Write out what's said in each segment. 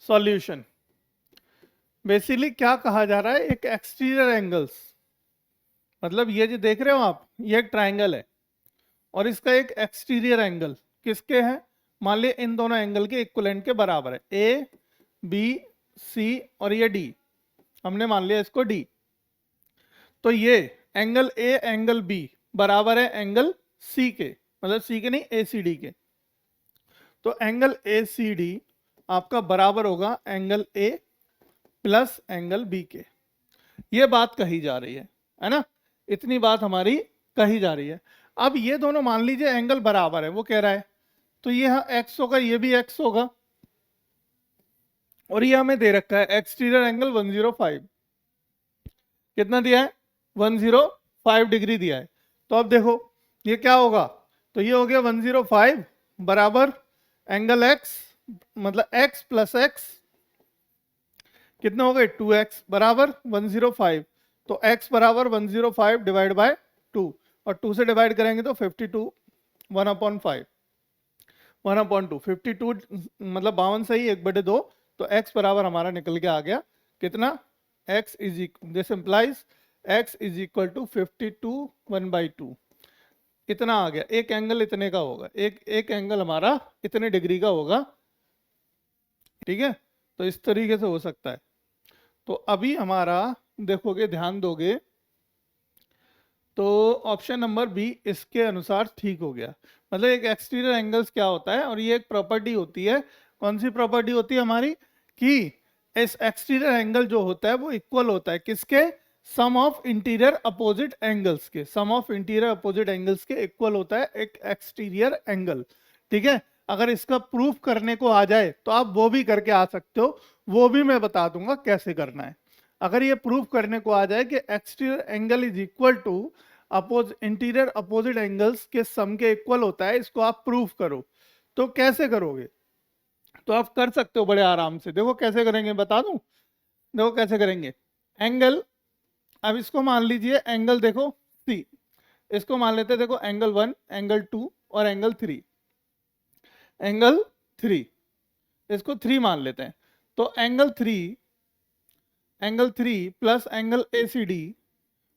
Solution. Basically क्या कहा जा रहा है, एक एक्सटीरियर एंगल्स, मतलब ये जो देख रहे हो आप, ये एक ट्रायंगल है और इसका एक एक्सटीरियर एंगल किसके है, मान लिया इन दोनों एंगल के इक्विवेलेंट के बराबर है, ए बी सी और ये डी, हमने मान लिया इसको डी। तो ये एंगल ए एंगल बी बराबर है एंगल सी के, मतलब सी के नहीं ए सी डी के। तो एंगल ए सी डी आपका बराबर होगा angle A plus angle B के। ये बात कही जा रही है ना, इतनी बात हमारी कही जा रही है। अब ये दोनों मान लीजिए एंगल बराबर है, वो कह रहा है, तो ये एक्स होगा, ये भी एक्स होगा, और ये हमें दे रखा है एक्सटीरियर एंगल 105। कितना दिया है, 105 डिग्री दिया है। तो अब देखो ये क्या होगा, तो ये हो गया 105 बराबर एंगल एक्स, मतलब एक्स प्लस एक्स कितना हो गए 2x बराबर 105। तो x बराबर 105 डिवाइड बाय 2, और 2 से डिवाइड करेंगे तो 52, 1/5, 1/2, 52 मतलब 52 सही 1/2। तो x बराबर हमारा निकल के आ गया कितना, x is this implies x is equal to 52 1/2, इतना आ गया। एक एंगल इतने का होगा, एक एंगल हमारा इतने डिग्री का होगा, ठीक है। तो इस तरीके से हो सकता है। तो अभी हमारा देखोगे, ध्यान दोगे तो ऑप्शन नंबर बी इसके अनुसार ठीक हो गया। मतलब एक एक्सटीरियर एंगल्स क्या होता है, और ये एक प्रॉपर्टी होती है। कौन सी प्रॉपर्टी होती है हमारी, कि इस एक्सटीरियर एंगल जो होता है वो इक्वल होता है किसके, सम ऑफ इंटीरियर अपोजिट एंगल्स के, सम ऑफ इंटीरियर अपोजिट एंगल्स के इक्वल होता है एक एक्सटीरियर एंगल, ठीक है। अगर इसका प्रूफ करने को आ जाए तो आप वो भी करके आ सकते हो, वो भी मैं बता दूंगा कैसे करना है। अगर ये प्रूफ करने को आ जाए कि exterior angle is equal to interior opposite angles के सम के इक्वल होता है, इसको आप प्रूफ करो, तो कैसे करोगे, तो आप कर सकते हो बड़े आराम से। देखो कैसे करेंगे, बता दूं, देखो कैसे करेंगे। एंगल, अब इसको मान लीजिए एंगल, देखो सी, इसको मान लेते हैं, देखो एंगल 1 एंगल 2 और एंगल 3, एंगल 3, इसको 3 मान लेते हैं। तो angle 3 plus angle A C D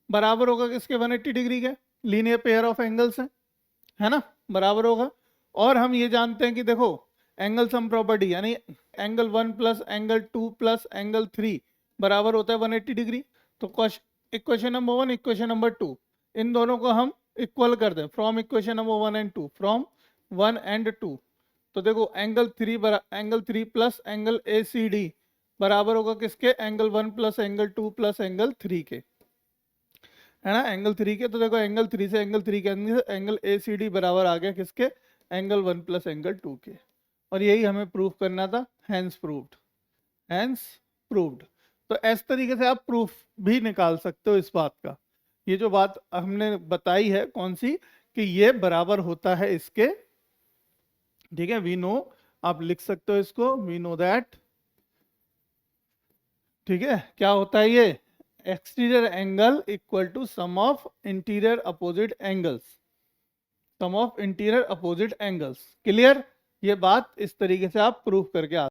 बराबर होगा किसके, 180 डिग्री के, लीनियर पेयर ऑफ एंगल्स है ना, बराबर होगा। और हम ये जानते हैं कि देखो एंगल सम प्रॉपर्टी, यानी angle 1 plus angle 2 plus angle 3 बराबर होता है 180 डिग्री। तो इक्वेशन नंबर 1 इक्वेशन नंबर 2, इन दोनों को हम इक्वल कर दें, from equation number 1 and 2, from 1 and 2। तो देखो angle 3 plus angle A C D बराबर होगा किसके, angle 1 plus angle 2 plus angle 3 के, है ना, एंगल 3 के। तो देखो एंगल 3 से एंगल 3 के अंदर एंगल ए सी डी बराबर आ गया किसके, एंगल 1 प्लस एंगल 2 के। और यही हमें प्रूफ करना था, हैंस प्रूव्ड, हैंस प्रूव्ड। तो इस तरीके से आप प्रूफ भी निकाल सकते हो इस बात का। ये जो बात हमने बताई है कौन सी, कि ये बराबर होता है इसके, ठीक है, वी नो, आप लिख सकते हो इसको, वी नो दैट, ठीक है, क्या होता है ये, exterior angle equal to sum of interior opposite angles, sum of interior opposite angles. Clear, ये बात इस तरीके से आप प्रूफ करके आ